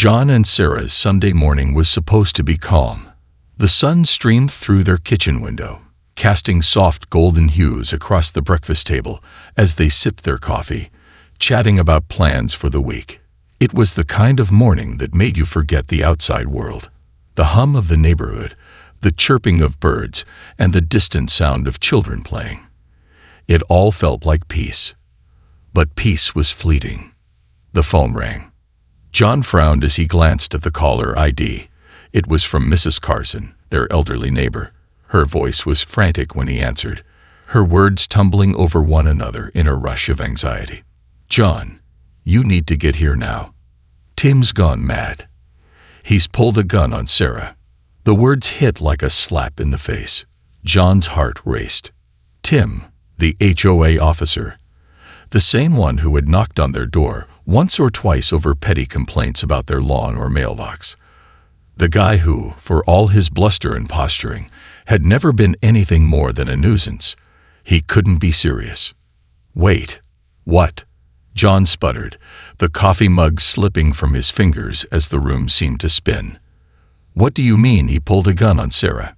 John and Sarah's Sunday morning was supposed to be calm. The sun streamed through their kitchen window, casting soft golden hues across the breakfast table as they sipped their coffee, chatting about plans for the week. It was the kind of morning that made you forget the outside world. The hum of the neighborhood, the chirping of birds, and the distant sound of children playing. It all felt like peace. But peace was fleeting. The phone rang. John frowned as he glanced at the caller ID. It was from Mrs. Carson, their elderly neighbor. Her voice was frantic when he answered, her words tumbling over one another in a rush of anxiety. "John, you need to get here now. Tim's gone mad. He's pulled a gun on Sarah." The words hit like a slap in the face. John's heart raced. Tim, the HOA officer, the same one who had knocked on their door once or twice over petty complaints about their lawn or mailbox. The guy who, for all his bluster and posturing, had never been anything more than a nuisance. He couldn't be serious. "Wait, what?" John sputtered, the coffee mug slipping from his fingers as the room seemed to spin. "What do you mean he pulled a gun on Sarah?"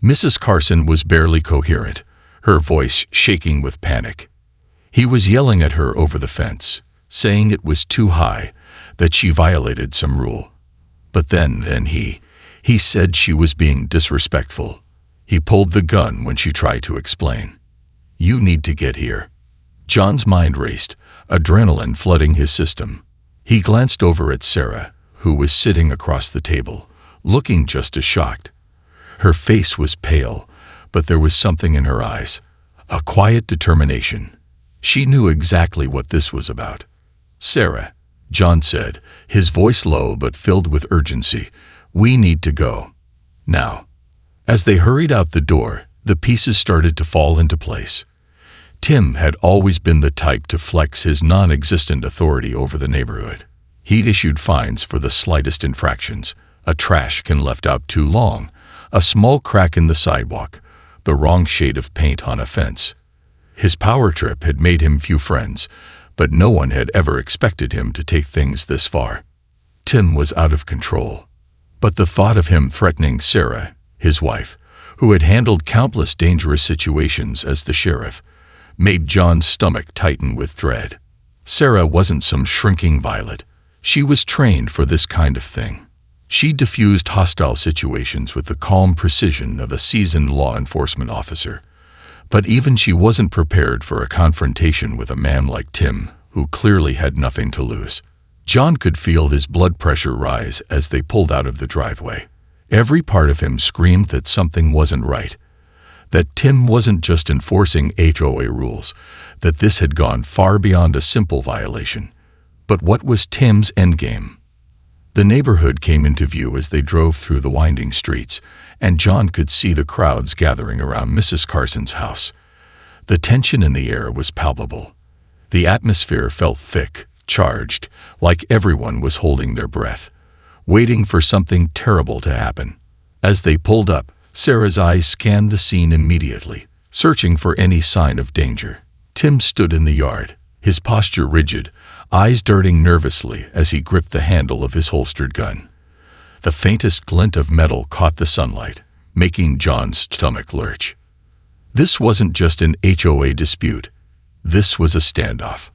Mrs. Carson was barely coherent, her voice shaking with panic. He was yelling at her over the fence, saying it was too high, that she violated some rule. But then he said she was being disrespectful. He pulled the gun when she tried to explain. "You need to get here." John's mind raced, adrenaline flooding his system. He glanced over at Sarah, who was sitting across the table, looking just as shocked. Her face was pale, but there was something in her eyes, a quiet determination. She knew exactly what this was about. "Sarah," John said, his voice low but filled with urgency, "we need to go. Now." As they hurried out the door, the pieces started to fall into place. Tim had always been the type to flex his non-existent authority over the neighborhood. He'd issued fines for the slightest infractions, a trash can left out too long, a small crack in the sidewalk, the wrong shade of paint on a fence. His power trip had made him few friends, but no one had ever expected him to take things this far. Tim was out of control. But the thought of him threatening Sarah, his wife, who had handled countless dangerous situations as the sheriff, made John's stomach tighten with dread. Sarah wasn't some shrinking violet. She was trained for this kind of thing. She diffused hostile situations with the calm precision of a seasoned law enforcement officer. But even she wasn't prepared for a confrontation with a man like Tim, who clearly had nothing to lose. John could feel his blood pressure rise as they pulled out of the driveway. Every part of him screamed that something wasn't right, that Tim wasn't just enforcing HOA rules, that this had gone far beyond a simple violation. But what was Tim's endgame? The neighborhood came into view as they drove through the winding streets, and John could see the crowds gathering around Mrs. Carson's house. The tension in the air was palpable. The atmosphere felt thick, charged, like everyone was holding their breath, waiting for something terrible to happen. As they pulled up, Sarah's eyes scanned the scene immediately, searching for any sign of danger. Tim stood in the yard, his posture rigid, eyes darting nervously as he gripped the handle of his holstered gun. The faintest glint of metal caught the sunlight, making John's stomach lurch. This wasn't just an HOA dispute. This was a standoff.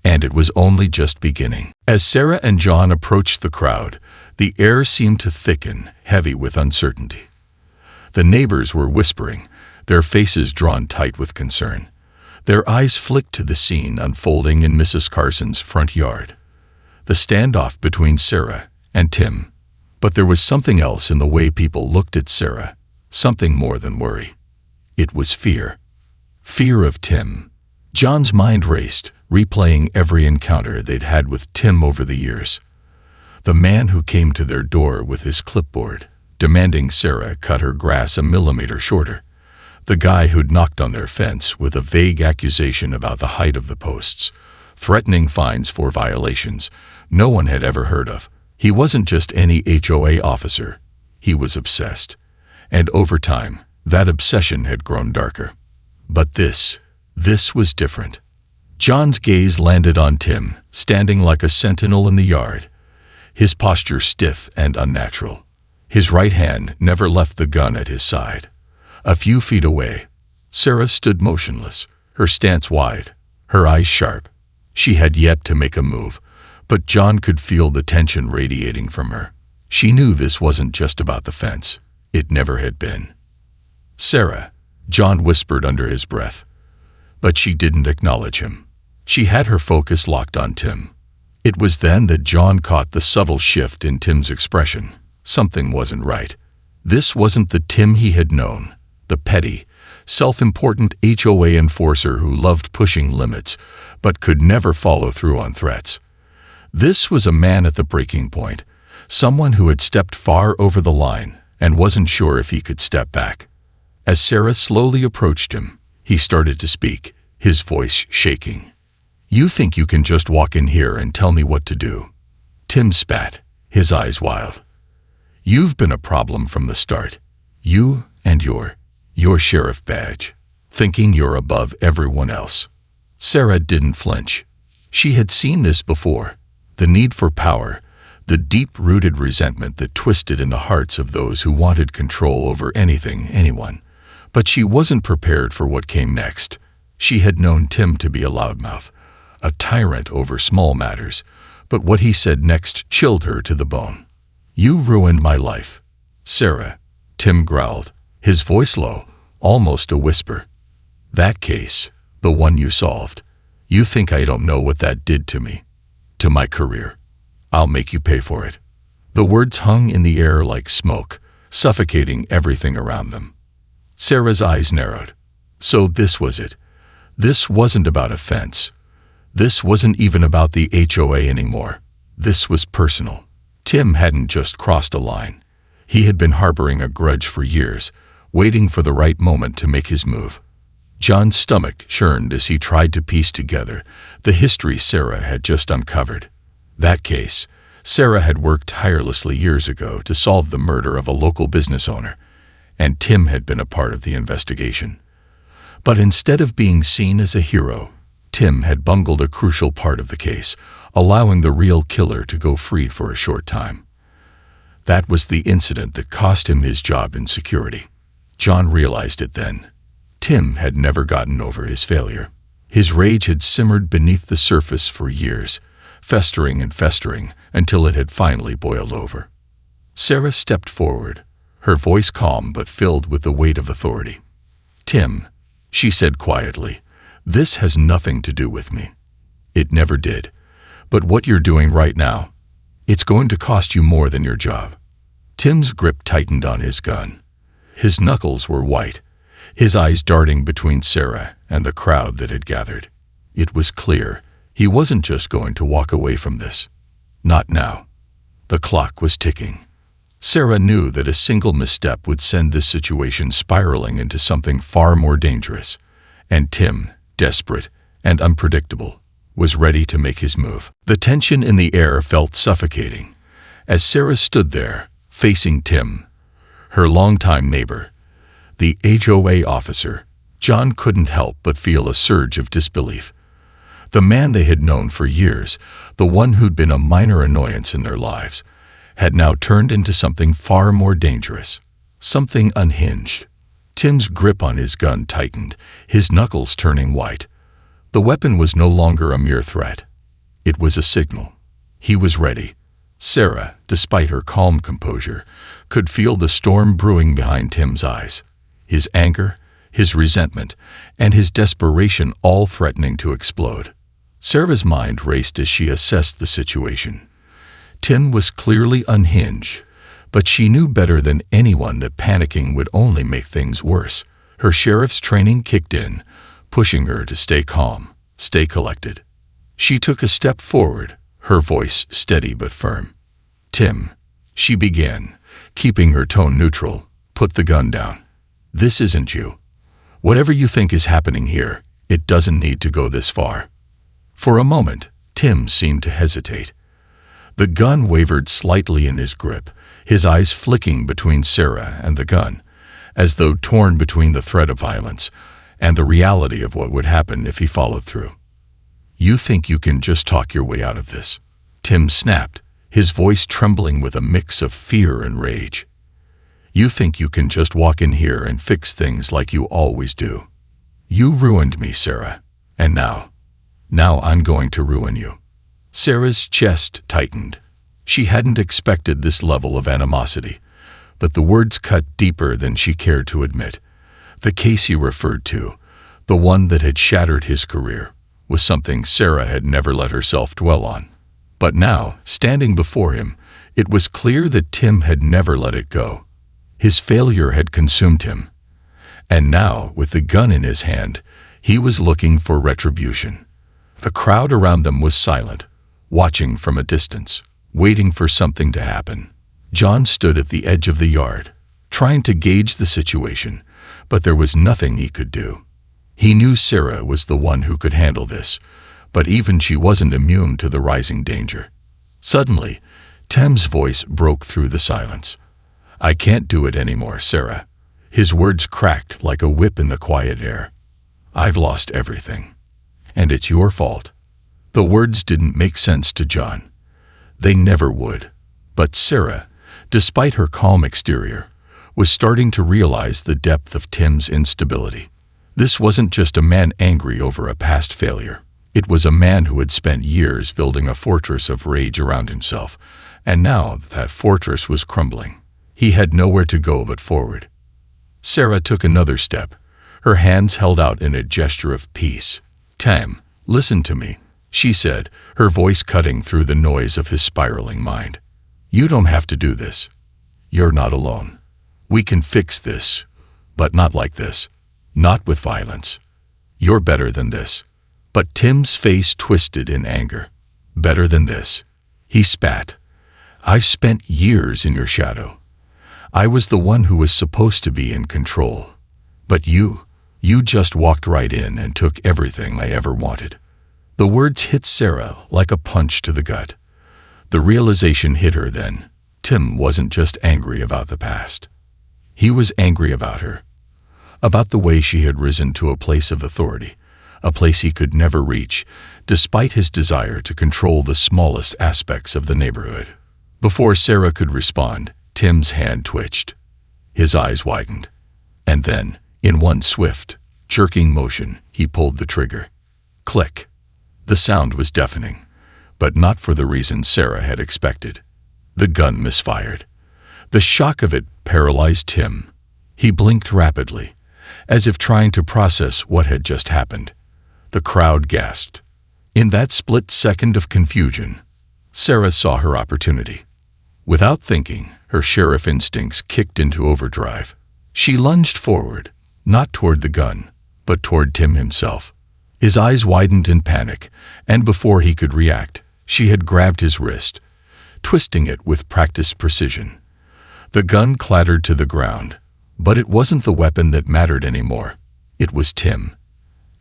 And it was only just beginning. As Sarah and John approached the crowd, the air seemed to thicken, heavy with uncertainty. The neighbors were whispering, their faces drawn tight with concern. Their eyes flicked to the scene unfolding in Mrs. Carson's front yard. The standoff between Sarah and Tim. But there was something else in the way people looked at Sarah, something more than worry. It was fear. Fear of Tim. John's mind raced, replaying every encounter they'd had with Tim over the years. The man who came to their door with his clipboard, demanding Sarah cut her grass a millimeter shorter. The guy who'd knocked on their fence with a vague accusation about the height of the posts, threatening fines for violations no one had ever heard of. He wasn't just any HOA officer. He was obsessed. And over time, that obsession had grown darker. But this was different. John's gaze landed on Tim, standing like a sentinel in the yard. his posture stiff and unnatural. His right hand never left the gun at his side. A few feet away, Sarah stood motionless, her stance wide, her eyes sharp. She had yet to make a move, but John could feel the tension radiating from her. She knew this wasn't just about the fence. It never had been. "Sarah," John whispered under his breath. But she didn't acknowledge him. She had her focus locked on Tim. It was then that John caught the subtle shift in Tim's expression. Something wasn't right. This wasn't the Tim he had known, the petty, self-important HOA enforcer who loved pushing limits but could never follow through on threats. This was a man at the breaking point, someone who had stepped far over the line and wasn't sure if he could step back. As Sarah slowly approached him, he started to speak, his voice shaking. "You think you can just walk in here and tell me what to do?" Tim spat, his eyes wild. "You've been a problem from the start. You and your sheriff badge, thinking you're above everyone else." Sarah didn't flinch. She had seen this before, the need for power, the deep-rooted resentment that twisted in the hearts of those who wanted control over anything, anyone. But she wasn't prepared for what came next. She had known Tim to be a loudmouth, a tyrant over small matters, but what he said next chilled her to the bone. "You ruined my life, Sarah," Tim growled, his voice low, almost a whisper. "That case, the one you solved. You think I don't know what that did to me, to my career? I'll make you pay for it." The words hung in the air like smoke, suffocating everything around them. Sarah's eyes narrowed. So this was it. This wasn't about a fence. This wasn't even about the HOA anymore. This was personal. Tim hadn't just crossed a line. He had been harboring a grudge for years, waiting for the right moment to make his move. John's stomach churned as he tried to piece together the history Sarah had just uncovered. That case, Sarah had worked tirelessly years ago to solve the murder of a local business owner, and Tim had been a part of the investigation. But instead of being seen as a hero, Tim had bungled a crucial part of the case, allowing the real killer to go free for a short time. That was the incident that cost him his job in security. John realized it then. Tim had never gotten over his failure. His rage had simmered beneath the surface for years, festering and festering until it had finally boiled over. Sarah stepped forward, her voice calm but filled with the weight of authority. "Tim," she said quietly, "this has nothing to do with me. It never did. But what you're doing right now, it's going to cost you more than your job." Tim's grip tightened on his gun. His knuckles were white, his eyes darting between Sarah and the crowd that had gathered. It was clear he wasn't just going to walk away from this. Not now. The clock was ticking. Sarah knew that a single misstep would send this situation spiraling into something far more dangerous, and Tim, desperate and unpredictable, was ready to make his move. The tension in the air felt suffocating. As Sarah stood there, facing Tim, her longtime neighbor, the HOA officer, John couldn't help but feel a surge of disbelief. The man they had known for years, the one who'd been a minor annoyance in their lives, had now turned into something far more dangerous, something unhinged. Tim's grip on his gun tightened, his knuckles turning white. The weapon was no longer a mere threat. It was a signal. He was ready. Sarah, despite her calm composure, could feel the storm brewing behind Tim's eyes. His anger, his resentment, and his desperation all threatening to explode. Sarah's mind raced as she assessed the situation. Tim was clearly unhinged, but she knew better than anyone that panicking would only make things worse. Her sheriff's training kicked in, pushing her to stay calm, stay collected. She took a step forward, her voice steady but firm. "Tim," she began, keeping her tone neutral, "put the gun down. This isn't you. Whatever you think is happening here, it doesn't need to go this far." For a moment, Tim seemed to hesitate. The gun wavered slightly in his grip, his eyes flicking between Sarah and the gun, as though torn between the threat of violence and the reality of what would happen if he followed through. "You think you can just talk your way out of this?" Tim snapped, his voice trembling with a mix of fear and rage. "You think you can just walk in here and fix things like you always do. You ruined me, Sarah, and now I'm going to ruin you." Sarah's chest tightened. She hadn't expected this level of animosity, but the words cut deeper than she cared to admit. The case he referred to, the one that had shattered his career, was something Sarah had never let herself dwell on. But now, standing before him, it was clear that Tim had never let it go. His failure had consumed him. And now, with the gun in his hand, he was looking for retribution. The crowd around them was silent, watching from a distance, waiting for something to happen. John stood at the edge of the yard, trying to gauge the situation, but there was nothing he could do. He knew Sarah was the one who could handle this, but even she wasn't immune to the rising danger. Suddenly, Tim's voice broke through the silence. "I can't do it anymore, Sarah." His words cracked like a whip in the quiet air. "I've lost everything. And it's your fault." The words didn't make sense to John. They never would. But Sarah, despite her calm exterior, was starting to realize the depth of Tim's instability. This wasn't just a man angry over a past failure. It was a man who had spent years building a fortress of rage around himself, and now that fortress was crumbling. He had nowhere to go but forward. Sarah took another step, her hands held out in a gesture of peace. "Tim, listen to me," she said, her voice cutting through the noise of his spiraling mind. "You don't have to do this. You're not alone. We can fix this, but not like this. Not with violence. You're better than this." But Tim's face twisted in anger. "Better than this," he spat. "I've spent years in your shadow. I was the one who was supposed to be in control. But you just walked right in and took everything I ever wanted." The words hit Sarah like a punch to the gut. The realization hit her then. Tim wasn't just angry about the past. He was angry about her. About the way she had risen to a place of authority, a place he could never reach, despite his desire to control the smallest aspects of the neighborhood. Before Sarah could respond, Tim's hand twitched. His eyes widened. And then, in one swift, jerking motion, he pulled the trigger. Click. The sound was deafening, but not for the reason Sarah had expected. The gun misfired. The shock of it paralyzed Tim. He blinked rapidly, as if trying to process what had just happened. The crowd gasped. In that split second of confusion, Sarah saw her opportunity. Without thinking, her sheriff instincts kicked into overdrive. She lunged forward, not toward the gun, but toward Tim himself. His eyes widened in panic, and before he could react, she had grabbed his wrist, twisting it with practiced precision. The gun clattered to the ground, but it wasn't the weapon that mattered anymore. It was Tim,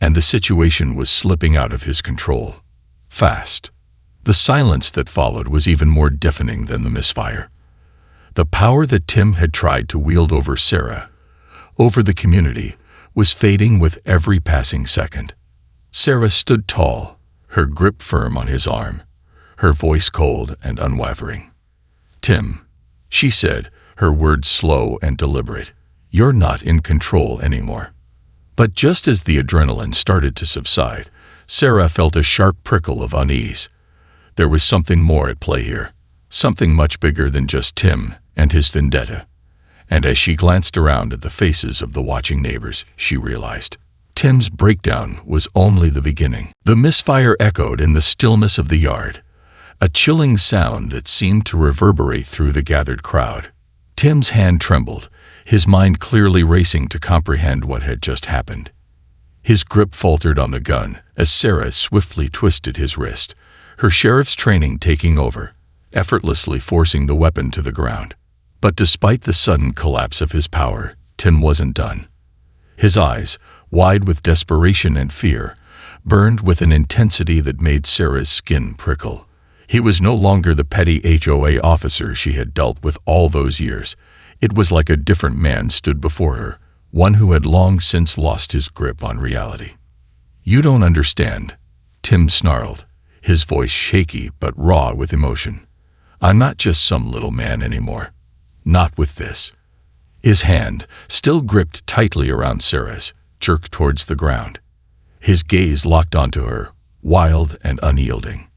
and the situation was slipping out of his control. Fast. The silence that followed was even more deafening than the misfire. The power that Tim had tried to wield over Sarah, over the community, was fading with every passing second. Sarah stood tall, her grip firm on his arm, her voice cold and unwavering. "Tim," she said, her words slow and deliberate, "you're not in control anymore." But just as the adrenaline started to subside, Sarah felt a sharp prickle of unease. There was something more at play here, something much bigger than just Tim and his vendetta. And as she glanced around at the faces of the watching neighbors, she realized Tim's breakdown was only the beginning. The misfire echoed in the stillness of the yard, a chilling sound that seemed to reverberate through the gathered crowd. Tim's hand trembled, his mind clearly racing to comprehend what had just happened. His grip faltered on the gun as Sarah swiftly twisted his wrist, her sheriff's training taking over, effortlessly forcing the weapon to the ground. But despite the sudden collapse of his power, Tim wasn't done. His eyes, wide with desperation and fear, burned with an intensity that made Sarah's skin prickle. He was no longer the petty HOA officer she had dealt with all those years. It was like a different man stood before her, one who had long since lost his grip on reality. "You don't understand," Tim snarled, his voice shaky but raw with emotion. I'm not just some little man anymore. Not with this." His hand, still gripped tightly around Sarah's, jerked towards the ground. His gaze locked onto her, wild and unyielding.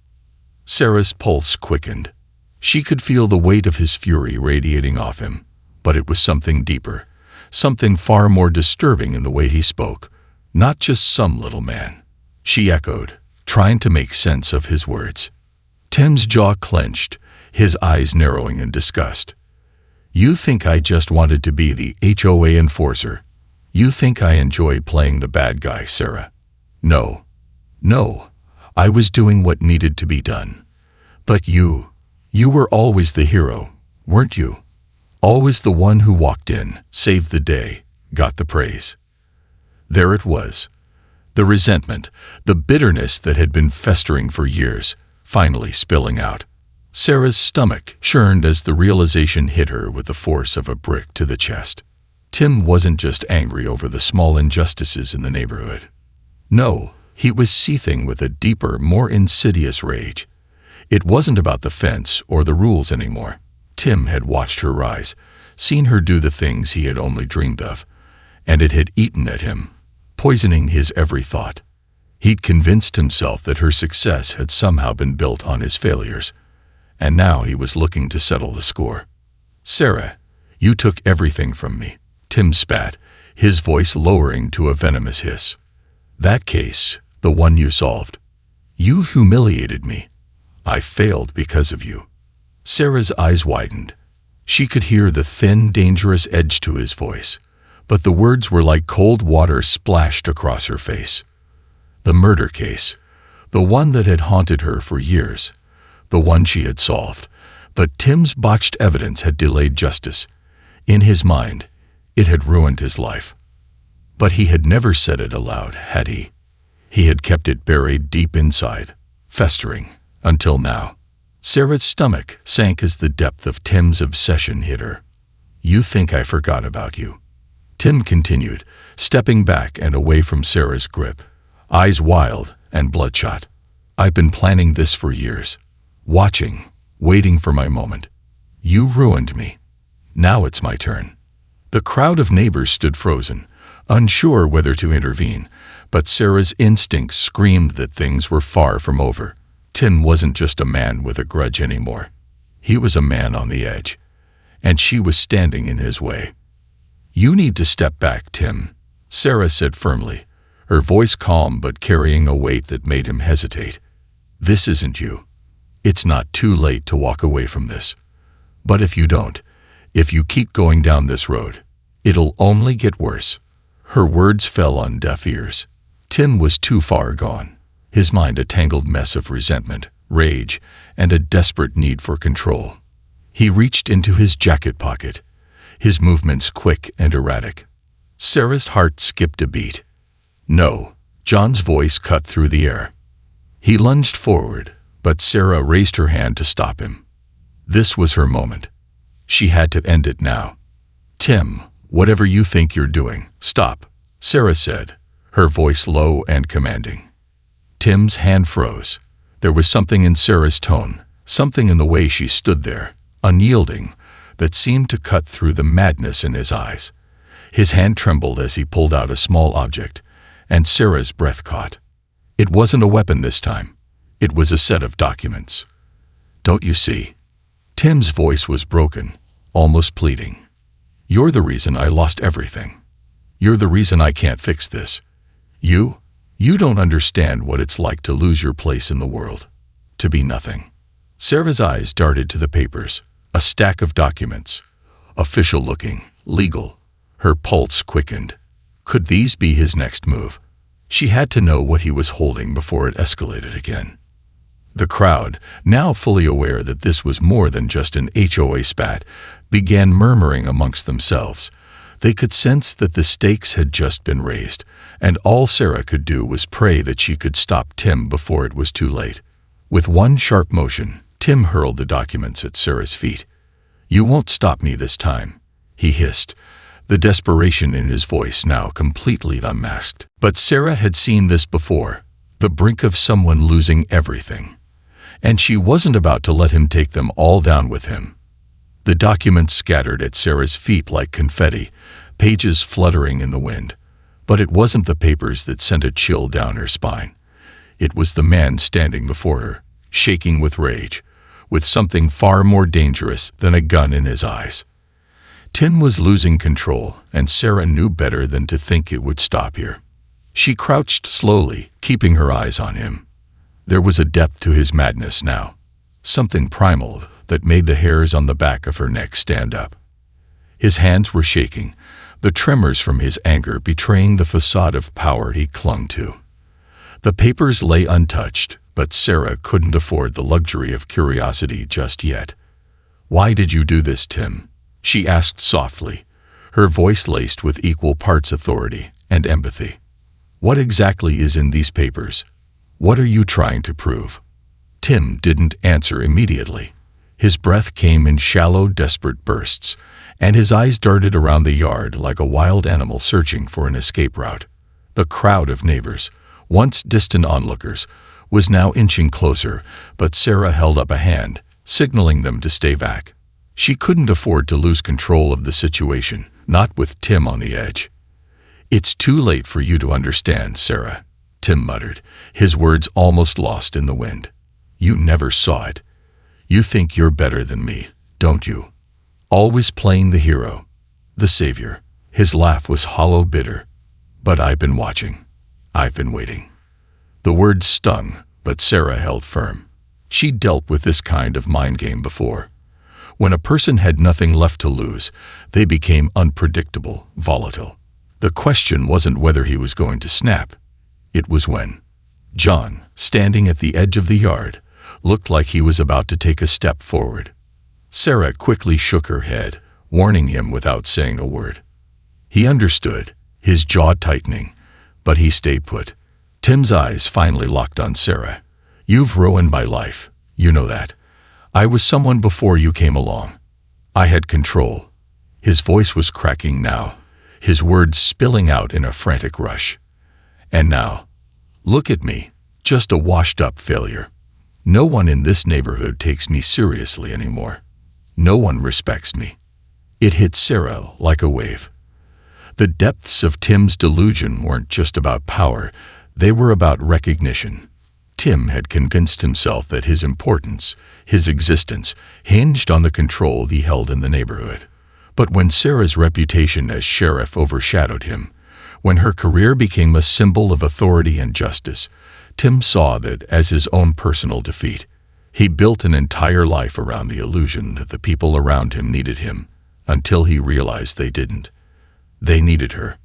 Sarah's pulse quickened. She could feel the weight of his fury radiating off him, but it was something deeper, something far more disturbing in the way he spoke. "Not just some little man," she echoed, trying to make sense of his words. Tim's jaw clenched, his eyes narrowing in disgust. "You think I just wanted to be the HOA enforcer? You think I enjoyed playing the bad guy, Sarah? No. I was doing what needed to be done. But you were always the hero, weren't you? Always the one who walked in, saved the day, got the praise." There it was. The resentment, the bitterness that had been festering for years, finally spilling out. Sarah's stomach churned as the realization hit her with the force of a brick to the chest. Tim wasn't just angry over the small injustices in the neighborhood. No, he was seething with a deeper, more insidious rage. It wasn't about the fence or the rules anymore. Tim had watched her rise, seen her do the things he had only dreamed of, and it had eaten at him, poisoning his every thought. He'd convinced himself that her success had somehow been built on his failures, and now he was looking to settle the score. "Sarah, you took everything from me," Tim spat, his voice lowering to a venomous hiss. "That case, the one you solved. You humiliated me. I failed because of you." Sarah's eyes widened. She could hear the thin, dangerous edge to his voice, but the words were like cold water splashed across her face. The murder case, the one that had haunted her for years, the one she had solved, but Tim's botched evidence had delayed justice. In his mind, it had ruined his life. But he had never said it aloud, had he? He had kept it buried deep inside, festering, until now. Sarah's stomach sank as the depth of Tim's obsession hit her. "You think I forgot about you," Tim continued, stepping back and away from Sarah's grip, eyes wild and bloodshot. "I've been planning this for years. Watching, waiting for my moment. You ruined me. Now it's my turn." The crowd of neighbors stood frozen, unsure whether to intervene, but Sarah's instincts screamed that things were far from over. Tim wasn't just a man with a grudge anymore. He was a man on the edge, and she was standing in his way. "You need to step back, Tim," Sarah said firmly, her voice calm but carrying a weight that made him hesitate. "This isn't you. It's not too late to walk away from this. But if you don't, if you keep going down this road, it'll only get worse." Her words fell on deaf ears. Tim was too far gone, his mind a tangled mess of resentment, rage, and a desperate need for control. He reached into his jacket pocket, his movements quick and erratic. Sarah's heart skipped a beat. "No," John's voice cut through the air. He lunged forward, but Sarah raised her hand to stop him. This was her moment. She had to end it now. "Tim, whatever you think you're doing, stop," Sarah said, her voice low and commanding. Tim's hand froze. There was something in Sarah's tone, something in the way she stood there, unyielding, that seemed to cut through the madness in his eyes. His hand trembled as he pulled out a small object, and Sarah's breath caught. It wasn't a weapon this time. It was a set of documents. "Don't you see?" Tim's voice was broken, almost pleading. "You're the reason I lost everything. You're the reason I can't fix this. You don't understand what it's like to lose your place in the world, to be nothing." Sarah's eyes darted to the papers, a stack of documents, official-looking, legal. Her pulse quickened. Could these be his next move? She had to know what he was holding before it escalated again. The crowd, now fully aware that this was more than just an HOA spat, began murmuring amongst themselves. They could sense that the stakes had just been raised, and all Sarah could do was pray that she could stop Tim before it was too late. With one sharp motion, Tim hurled the documents at Sarah's feet. "You won't stop me this time," he hissed, the desperation in his voice now completely unmasked. But Sarah had seen this before, the brink of someone losing everything. and she wasn't about to let him take them all down with him. The documents scattered at Sarah's feet like confetti, pages fluttering in the wind. But it wasn't the papers that sent a chill down her spine. It was the man standing before her, shaking with rage, with something far more dangerous than a gun in his eyes. Tim was losing control, and Sarah knew better than to think it would stop here. She crouched slowly, keeping her eyes on him. There was a depth to his madness now, something primal that made the hairs on the back of her neck stand up. His hands were shaking, the tremors from his anger betraying the facade of power he clung to. The papers lay untouched, but Sarah couldn't afford the luxury of curiosity just yet. "Why did you do this, Tim?" she asked softly, her voice laced with equal parts authority and empathy. "What exactly is in these papers? What are you trying to prove?" Tim didn't answer immediately. His breath came in shallow, desperate bursts, and his eyes darted around the yard like a wild animal searching for an escape route. The crowd of neighbors, once distant onlookers, was now inching closer, but Sarah held up a hand, signaling them to stay back. She couldn't afford to lose control of the situation, not with Tim on the edge. "It's too late for you to understand, Sarah," Tim muttered, his words almost lost in the wind. "You never saw it. You think you're better than me, don't you? Always playing the hero, the savior." His laugh was hollow, bitter. "But I've been watching. I've been waiting." The words stung, but Sarah held firm. She'd dealt with this kind of mind game before. When a person had nothing left to lose, they became unpredictable, volatile. The question wasn't whether he was going to snap. It was when. John, standing at the edge of the yard, looked like he was about to take a step forward. Sarah quickly shook her head, warning him without saying a word. He understood, his jaw tightening, but he stayed put. Tim's eyes finally locked on Sarah. "You've ruined my life, you know that. I was someone before you came along. I had control." His voice was cracking now, his words spilling out in a frantic rush. "And now, look at me, just a washed-up failure. No one in this neighborhood takes me seriously anymore. No one respects me." It hit Sarah like a wave. The depths of Tim's delusion weren't just about power, they were about recognition. Tim had convinced himself that his importance, his existence, hinged on the control he held in the neighborhood. But when Sarah's reputation as sheriff overshadowed him, when her career became a symbol of authority and justice, Tim saw that as his own personal defeat. He built an entire life around the illusion that the people around him needed him, until he realized they didn't. They needed her.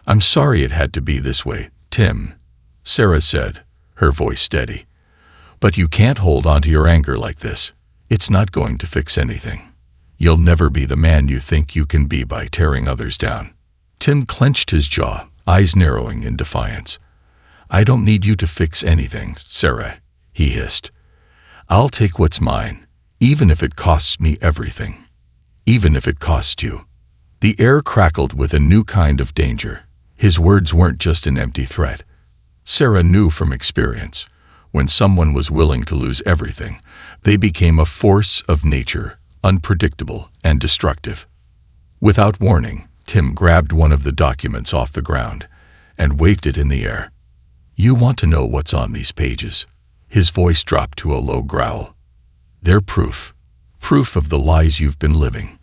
"I'm sorry it had to be this way, Tim," Sarah said, her voice steady. "But you can't hold on to your anger like this. It's not going to fix anything. You'll never be the man you think you can be by tearing others down." Tim clenched his jaw, eyes narrowing in defiance. "I don't need you to fix anything, Sarah," he hissed. "I'll take what's mine, even if it costs me everything. Even if it costs you." The air crackled with a new kind of danger. His words weren't just an empty threat. Sarah knew from experience, when someone was willing to lose everything, they became a force of nature, unpredictable and destructive. Without warning, Tim grabbed one of the documents off the ground and waved it in the air. "You want to know what's on these pages?" His voice dropped to a low growl. "They're proof. Proof of the lies you've been living.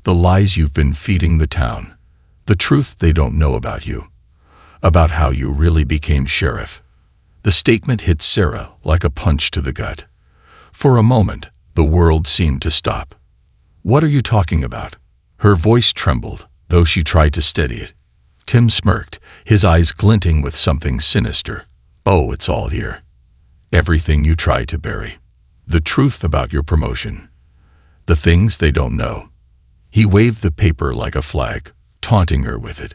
The lies you've been feeding the town. The truth they don't know about you. About how you really became sheriff." The statement hit Sarah like a punch to the gut. For a moment, the world seemed to stop. "What are you talking about?" Her voice trembled, though she tried to steady it. Tim smirked, his eyes glinting with something sinister. "Oh, it's all here. Everything you tried to bury. The truth about your promotion. The things they don't know." He waved the paper like a flag, taunting her with it.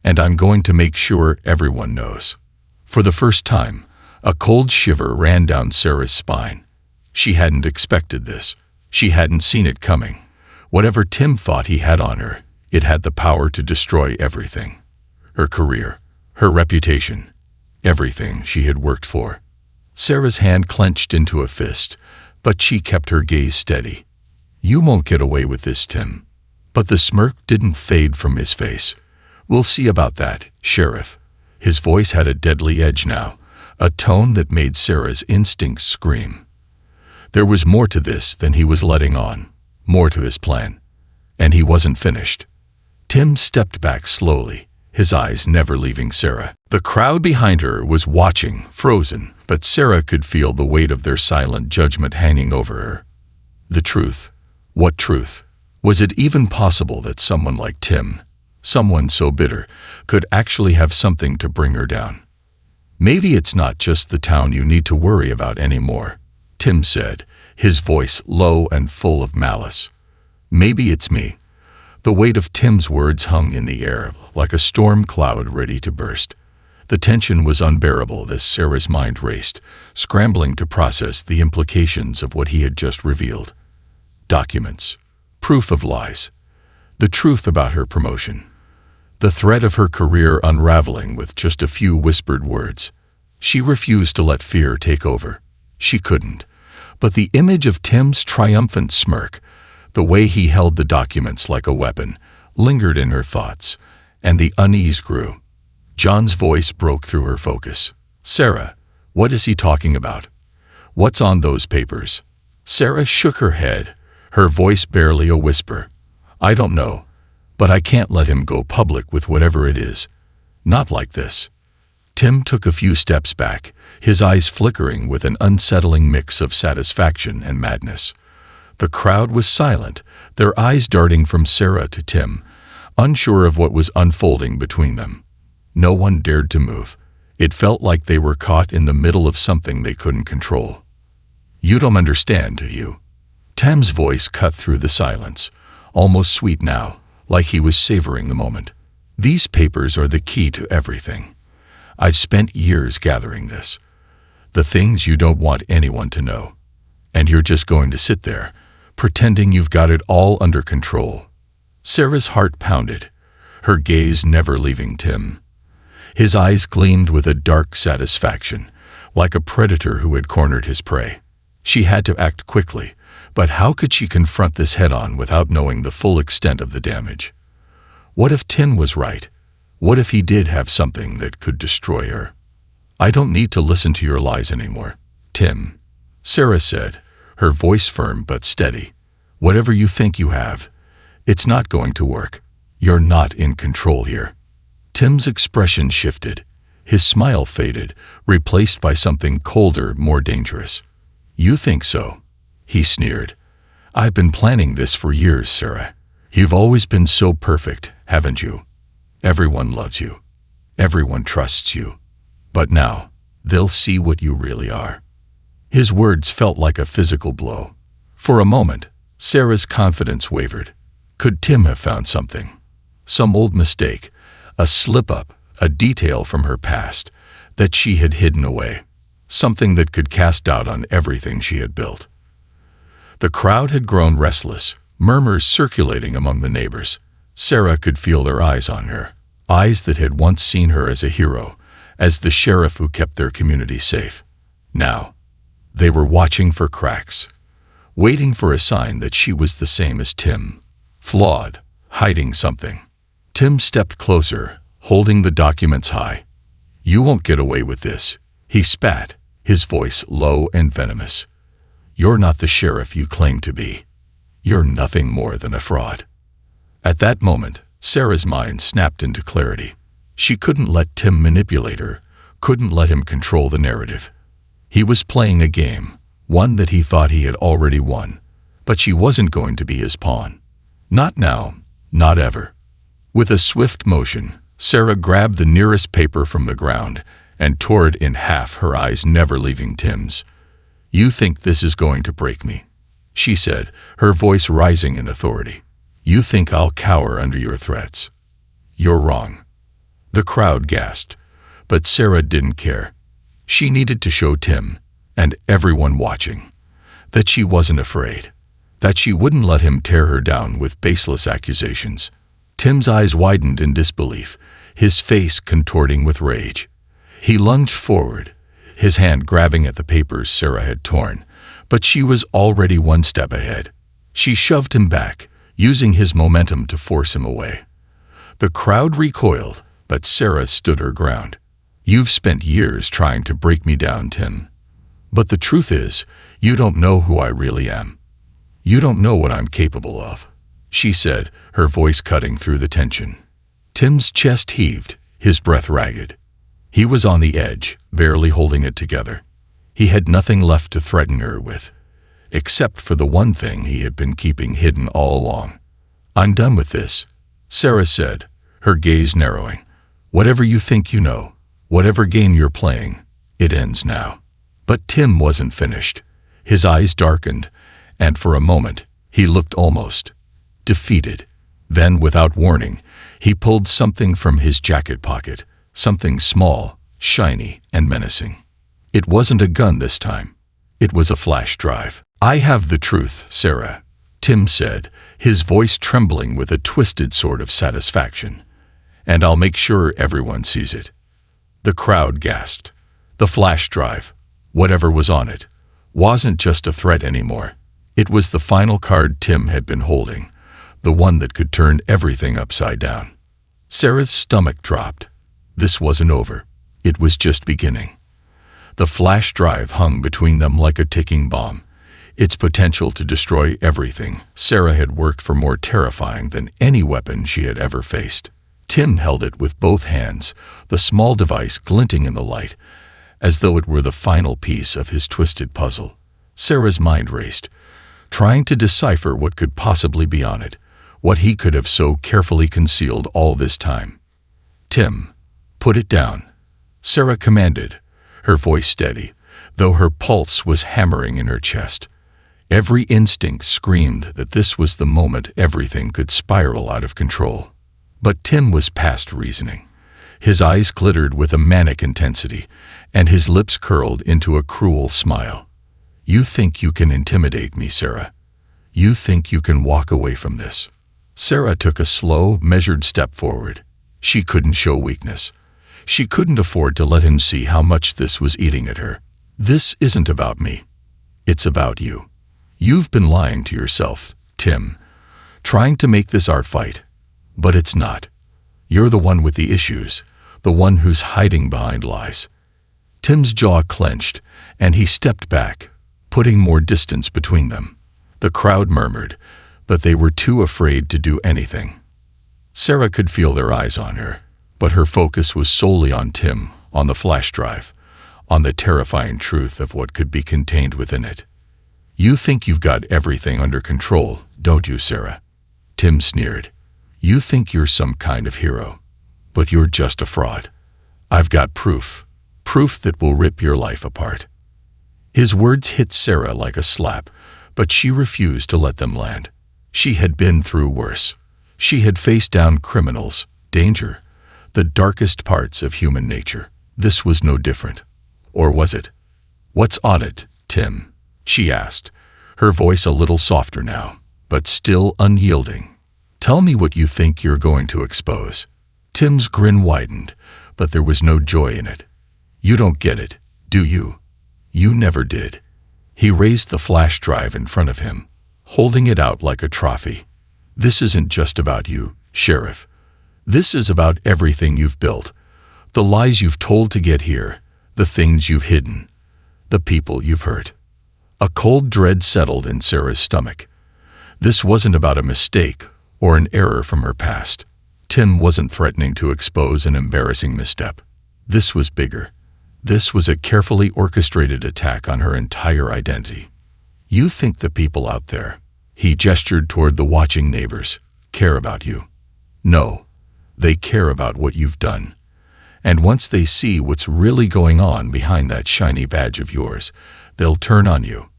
"And I'm going to make sure everyone knows." For the first time, a cold shiver ran down Sarah's spine. She hadn't expected this. She hadn't seen it coming. Whatever Tim thought he had on her, it had the power to destroy everything. Her career, her reputation, everything she had worked for. Sarah's hand clenched into a fist, but she kept her gaze steady. "You won't get away with this, Tim." But the smirk didn't fade from his face. "We'll see about that, Sheriff." His voice had a deadly edge now, a tone that made Sarah's instincts scream. There was more to this than he was letting on, more to his plan. And he wasn't finished. Tim stepped back slowly, his eyes never leaving Sarah. The crowd behind her was watching, frozen, but Sarah could feel the weight of their silent judgment hanging over her. The truth. What truth? Was it even possible that someone like Tim, someone so bitter, could actually have something to bring her down? "Maybe it's not just the town you need to worry about anymore," Tim said, his voice low and full of malice. "Maybe it's me." The weight of Tim's words hung in the air, like a storm cloud ready to burst. The tension was unbearable as Sarah's mind raced, scrambling to process the implications of what he had just revealed. Documents. Proof of lies. The truth about her promotion. The thread of her career unraveling with just a few whispered words. She refused to let fear take over. She couldn't. But the image of Tim's triumphant smirk, the way he held the documents like a weapon, lingered in her thoughts, and the unease grew. John's voice broke through her focus. "Sarah, what is he talking about? What's on those papers?" Sarah shook her head, her voice barely a whisper. "I don't know, but I can't let him go public with whatever it is. Not like this." Tim took a few steps back, his eyes flickering with an unsettling mix of satisfaction and madness. The crowd was silent, their eyes darting from Sarah to Tim, unsure of what was unfolding between them. No one dared to move. It felt like they were caught in the middle of something they couldn't control. "You don't understand, do you?" Tim's voice cut through the silence, almost sweet now, like he was savoring the moment. "These papers are the key to everything. I've spent years gathering this. The things you don't want anyone to know. And you're just going to sit there, pretending you've got it all under control." Sarah's heart pounded, her gaze never leaving Tim. His eyes gleamed with a dark satisfaction, like a predator who had cornered his prey. She had to act quickly, but how could she confront this head-on without knowing the full extent of the damage? What if Tim was right? What if he did have something that could destroy her? "I don't need to listen to your lies anymore, Tim," Sarah said, her voice firm but steady. "Whatever you think you have, it's not going to work. You're not in control here." Tim's expression shifted. His smile faded, replaced by something colder, more dangerous. "You think so?" he sneered. "I've been planning this for years, Sarah. You've always been so perfect, haven't you? Everyone loves you. Everyone trusts you. But now, they'll see what you really are." His words felt like a physical blow. For a moment, Sarah's confidence wavered. Could Tim have found something? Some old mistake, a slip-up, a detail from her past that she had hidden away. Something that could cast doubt on everything she had built. The crowd had grown restless, murmurs circulating among the neighbors. Sarah could feel their eyes on her, eyes that had once seen her as a hero, as the sheriff who kept their community safe. Now, they were watching for cracks, waiting for a sign that she was the same as Tim, flawed, hiding something. Tim stepped closer, holding the documents high. "You won't get away with this," he spat, his voice low and venomous. "You're not the sheriff you claim to be. You're nothing more than a fraud." At that moment, Sarah's mind snapped into clarity. She couldn't let Tim manipulate her, couldn't let him control the narrative. He was playing a game, one that he thought he had already won, but she wasn't going to be his pawn. Not now, not ever. With a swift motion, Sarah grabbed the nearest paper from the ground and tore it in half, her eyes never leaving Tim's. "You think this is going to break me?" she said, her voice rising in authority. "You think I'll cower under your threats? You're wrong." The crowd gasped, but Sarah didn't care. She needed to show Tim, and everyone watching, that she wasn't afraid, that she wouldn't let him tear her down with baseless accusations. Tim's eyes widened in disbelief, his face contorting with rage. He lunged forward, his hand grabbing at the papers Sarah had torn. But she was already one step ahead. She shoved him back, using his momentum to force him away. The crowd recoiled, but Sarah stood her ground. "You've spent years trying to break me down, Tim. But the truth is, you don't know who I really am. You don't know what I'm capable of," she said, her voice cutting through the tension. Tim's chest heaved, his breath ragged. He was on the edge, barely holding it together. He had nothing left to threaten her with, except for the one thing he had been keeping hidden all along. "I'm done with this," Sarah said, her gaze narrowing. "Whatever you think you know, whatever game you're playing, it ends now." But Tim wasn't finished. His eyes darkened, and for a moment, he looked almost defeated. Then, without warning, he pulled something from his jacket pocket, something small, shiny, and menacing. It wasn't a gun this time. It was a flash drive. "I have the truth, Sarah," Tim said, his voice trembling with a twisted sort of satisfaction. "And I'll make sure everyone sees it." The crowd gasped. The flash drive, whatever was on it, wasn't just a threat anymore. It was the final card Tim had been holding, the one that could turn everything upside down. Sarah's stomach dropped. This wasn't over. It was just beginning. The flash drive hung between them like a ticking bomb, its potential to destroy everything Sarah had worked for more terrifying than any weapon she had ever faced. Tim held it with both hands, the small device glinting in the light, as though it were the final piece of his twisted puzzle. Sarah's mind raced, trying to decipher what could possibly be on it, what he could have so carefully concealed all this time. "Tim, put it down," Sarah commanded, her voice steady, though her pulse was hammering in her chest. Every instinct screamed that this was the moment everything could spiral out of control. But Tim was past reasoning. His eyes glittered with a manic intensity, and his lips curled into a cruel smile. "You think you can intimidate me, Sarah? You think you can walk away from this?" Sarah took a slow, measured step forward. She couldn't show weakness. She couldn't afford to let him see how much this was eating at her. "This isn't about me. It's about you. You've been lying to yourself, Tim, trying to make this our fight. But it's not. You're the one with the issues, the one who's hiding behind lies." Tim's jaw clenched, and he stepped back, putting more distance between them. The crowd murmured, but they were too afraid to do anything. Sarah could feel their eyes on her, but her focus was solely on Tim, on the flash drive, on the terrifying truth of what could be contained within it. "You think you've got everything under control, don't you, Sarah?" Tim sneered. "You think you're some kind of hero, but you're just a fraud. I've got proof that will rip your life apart." His words hit Sarah like a slap, but she refused to let them land. She had been through worse. She had faced down criminals, danger, the darkest parts of human nature. This was no different. Or was it? "What's on it, Tim?" she asked, her voice a little softer now, but still unyielding. "Tell me what you think you're going to expose." Tim's grin widened, but there was no joy in it. "You don't get it, do you? You never did." He raised the flash drive in front of him, holding it out like a trophy. "This isn't just about you, Sheriff. This is about everything you've built, the lies you've told to get here, the things you've hidden, the people you've hurt." A cold dread settled in Sarah's stomach. This wasn't about a mistake or an error from her past. Tim wasn't threatening to expose an embarrassing misstep. This was bigger. This was a carefully orchestrated attack on her entire identity. "You think the people out there," he gestured toward the watching neighbors, "care about you. No, they care about what you've done. And once they see what's really going on behind that shiny badge of yours, they'll turn on you.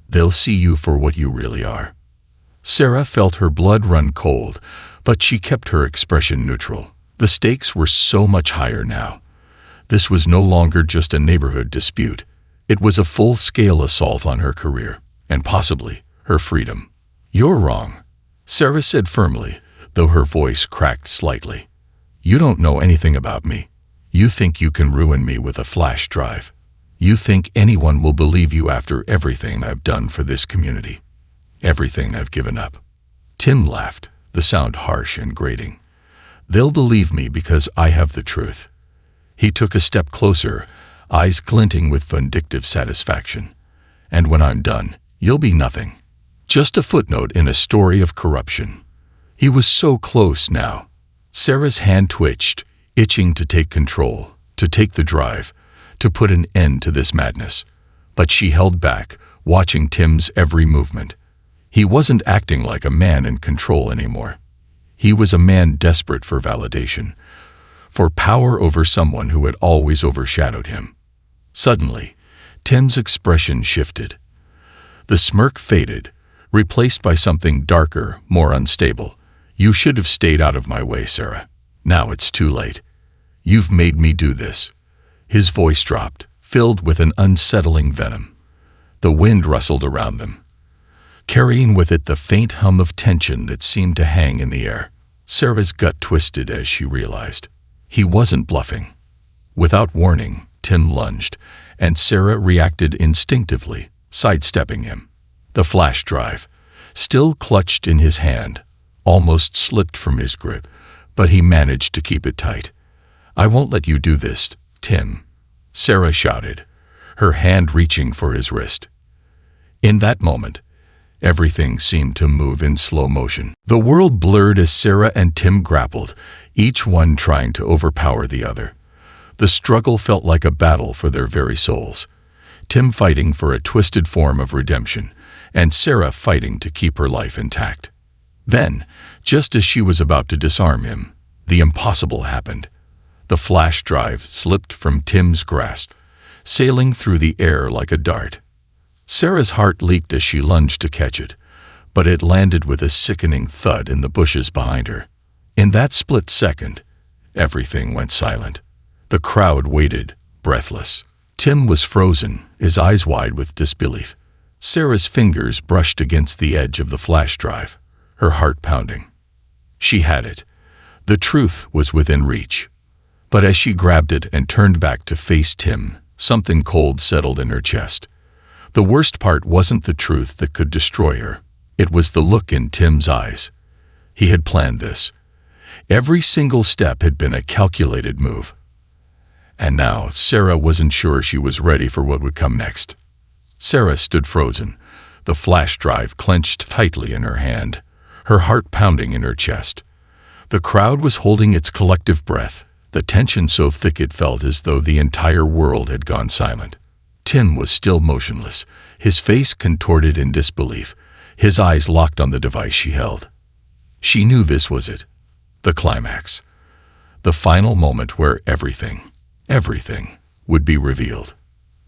They'll see you for what you really are." Sarah felt her blood run cold, but she kept her expression neutral. The stakes were so much higher now. This was no longer just a neighborhood dispute. It was a full-scale assault on her career, and possibly her freedom. "You're wrong," Sarah said firmly, though her voice cracked slightly. "You don't know anything about me. You think you can ruin me with a flash drive. You think anyone will believe you after everything I've done for this community? Everything I've given up." Tim laughed, the sound harsh and grating. "They'll believe me because I have the truth." He took a step closer, eyes glinting with vindictive satisfaction. "And when I'm done, you'll be nothing. Just a footnote in a story of corruption." He was so close now. Sarah's hand twitched, itching to take control, to take the drive, to put an end to this madness. But she held back, watching Tim's every movement. He wasn't acting like a man in control anymore. He was a man desperate for validation, for power over someone who had always overshadowed him. Suddenly, Tim's expression shifted. The smirk faded, replaced by something darker, more unstable. "You should have stayed out of my way, Sarah. Now it's too late. You've made me do this." His voice dropped, filled with an unsettling venom. The wind rustled around them, carrying with it the faint hum of tension that seemed to hang in the air. Sarah's gut twisted as she realized. He wasn't bluffing. Without warning, Tim lunged, and Sarah reacted instinctively, sidestepping him. The flash drive, still clutched in his hand, almost slipped from his grip, but he managed to keep it tight. "I won't let you do this, Tim," Sarah shouted, her hand reaching for his wrist. In that moment, everything seemed to move in slow motion. The world blurred as Sarah and Tim grappled, each one trying to overpower the other. The struggle felt like a battle for their very souls. Tim fighting for a twisted form of redemption, and Sarah fighting to keep her life intact. Then, just as she was about to disarm him, the impossible happened. The flash drive slipped from Tim's grasp, sailing through the air like a dart. Sarah's heart leaped as she lunged to catch it, but it landed with a sickening thud in the bushes behind her. In that split second, everything went silent. The crowd waited, breathless. Tim was frozen, his eyes wide with disbelief. Sarah's fingers brushed against the edge of the flash drive, her heart pounding. She had it. The truth was within reach. But as she grabbed it and turned back to face Tim, something cold settled in her chest. The worst part wasn't the truth that could destroy her. It was the look in Tim's eyes. He had planned this. Every single step had been a calculated move. And now Sarah wasn't sure she was ready for what would come next. Sarah stood frozen, the flash drive clenched tightly in her hand, her heart pounding in her chest. The crowd was holding its collective breath, the tension so thick it felt as though the entire world had gone silent. Tim was still motionless, his face contorted in disbelief, his eyes locked on the device she held. She knew this was it, the climax, the final moment where everything would be revealed.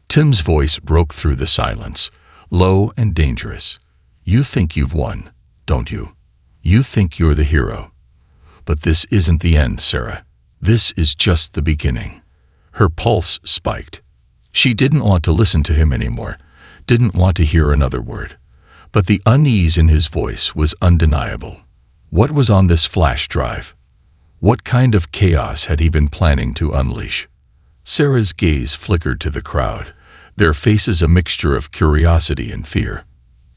Tim's voice broke through the silence, low and dangerous. "You think you've won, don't you? You think you're the hero. But this isn't the end, Sarah. This is just the beginning." Her pulse spiked. She didn't want to listen to him anymore, didn't want to hear another word. But the unease in his voice was undeniable. What was on this flash drive? What kind of chaos had he been planning to unleash? Sarah's gaze flickered to the crowd, their faces a mixture of curiosity and fear.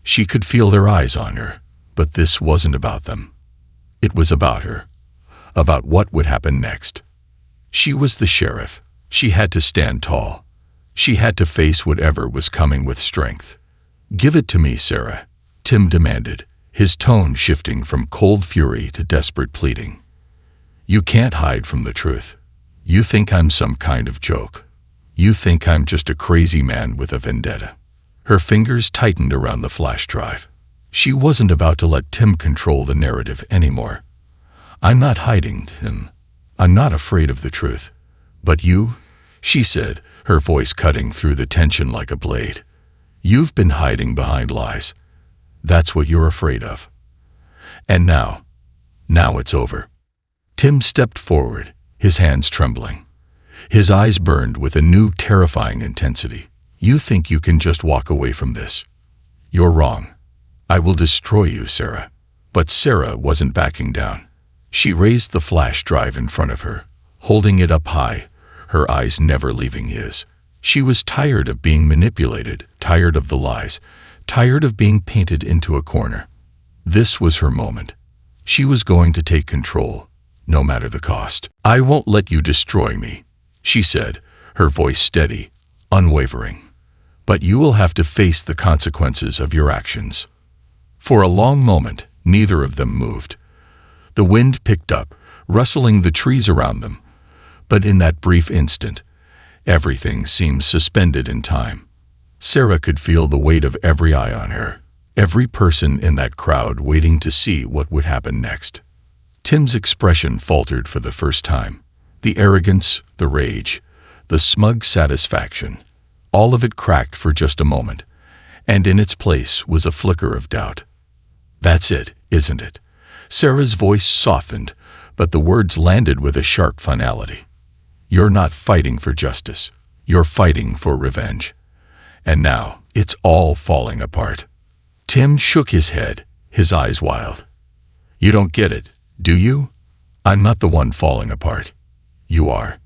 She could feel their eyes on her, but this wasn't about them. It was about her, about what would happen next. She was the sheriff. She had to stand tall. She had to face whatever was coming with strength. "Give it to me, Sarah," Tim demanded, his tone shifting from cold fury to desperate pleading. "You can't hide from the truth. You think I'm some kind of joke. You think I'm just a crazy man with a vendetta." Her fingers tightened around the flash drive. She wasn't about to let Tim control the narrative anymore. "I'm not hiding, Tim. I'm not afraid of the truth. But you," she said, her voice cutting through the tension like a blade. "You've been hiding behind lies. That's what you're afraid of. And now it's over." Tim stepped forward, his hands trembling. His eyes burned with a new terrifying intensity. "You think you can just walk away from this? You're wrong. I will destroy you, Sarah." But Sarah wasn't backing down. She raised the flash drive in front of her, holding it up high, her eyes never leaving his. She was tired of being manipulated, tired of the lies, tired of being painted into a corner. This was her moment. She was going to take control, no matter the cost. "I won't let you destroy me," she said, her voice steady, unwavering. "But you will have to face the consequences of your actions." For a long moment, neither of them moved. The wind picked up, rustling the trees around them. But in that brief instant, everything seemed suspended in time. Sarah could feel the weight of every eye on her, every person in that crowd waiting to see what would happen next. Tim's expression faltered for the first time. The arrogance, the rage, the smug satisfaction, all of it cracked for just a moment, and in its place was a flicker of doubt. "That's it, isn't it?" Sarah's voice softened, but the words landed with a sharp finality. "You're not fighting for justice. You're fighting for revenge. And now, it's all falling apart." Tim shook his head, his eyes wild. "You don't get it, do you? I'm not the one falling apart. You are.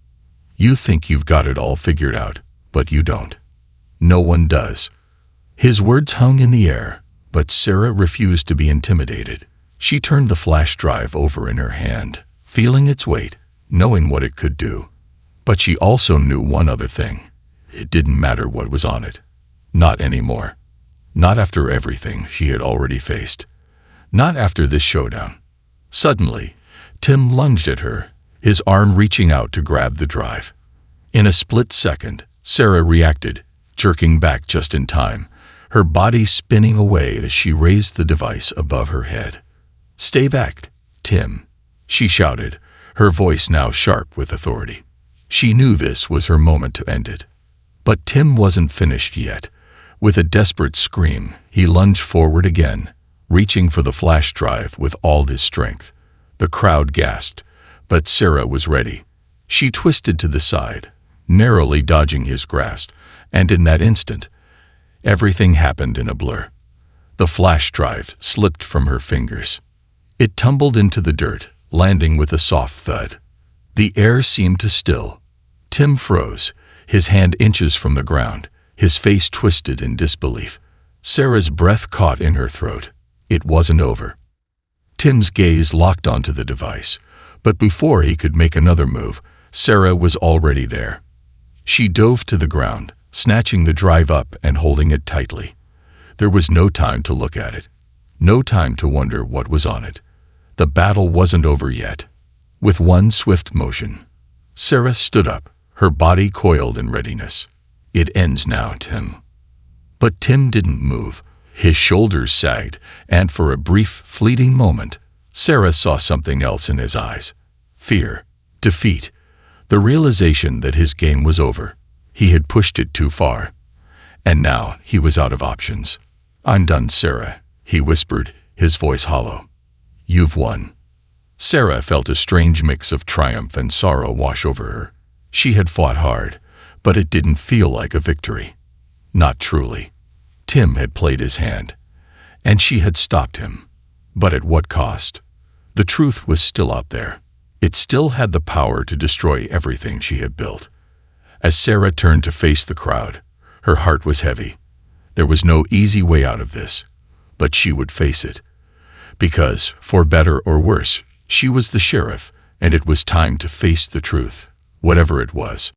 You think you've got it all figured out, but you don't. No one does." His words hung in the air, but Sarah refused to be intimidated. She turned the flash drive over in her hand, feeling its weight, knowing what it could do. But she also knew one other thing. It didn't matter what was on it. Not anymore. Not after everything she had already faced. Not after this showdown. Suddenly, Tim lunged at her, his arm reaching out to grab the drive. In a split second, Sarah reacted, jerking back just in time, her body spinning away as she raised the device above her head. "Stay back, Tim," she shouted, her voice now sharp with authority. She knew this was her moment to end it. But Tim wasn't finished yet. With a desperate scream, he lunged forward again, reaching for the flash drive with all his strength. The crowd gasped, but Sarah was ready. She twisted to the side, narrowly dodging his grasp, and in that instant, everything happened in a blur. The flash drive slipped from her fingers. It tumbled into the dirt, landing with a soft thud. The air seemed to still. Tim froze, his hand inches from the ground, his face twisted in disbelief. Sarah's breath caught in her throat. It wasn't over. Tim's gaze locked onto the device, but before he could make another move, Sarah was already there. She dove to the ground, snatching the drive up and holding it tightly. There was no time to look at it, no time to wonder what was on it. The battle wasn't over yet. With one swift motion, Sarah stood up, her body coiled in readiness. "It ends now, Tim." But Tim didn't move. His shoulders sagged, and for a brief, fleeting moment, Sarah saw something else in his eyes. Fear, defeat, the realization that his game was over. He had pushed it too far. And now he was out of options. "I'm done, Sarah," he whispered, his voice hollow. "You've won." Sarah felt a strange mix of triumph and sorrow wash over her. She had fought hard, but it didn't feel like a victory. Not truly. Tim had played his hand, and she had stopped him. But at what cost? The truth was still out there. It still had the power to destroy everything she had built. As Sarah turned to face the crowd, her heart was heavy. There was no easy way out of this, but she would face it. Because, for better or worse, she was the sheriff, and it was time to face the truth, whatever it was.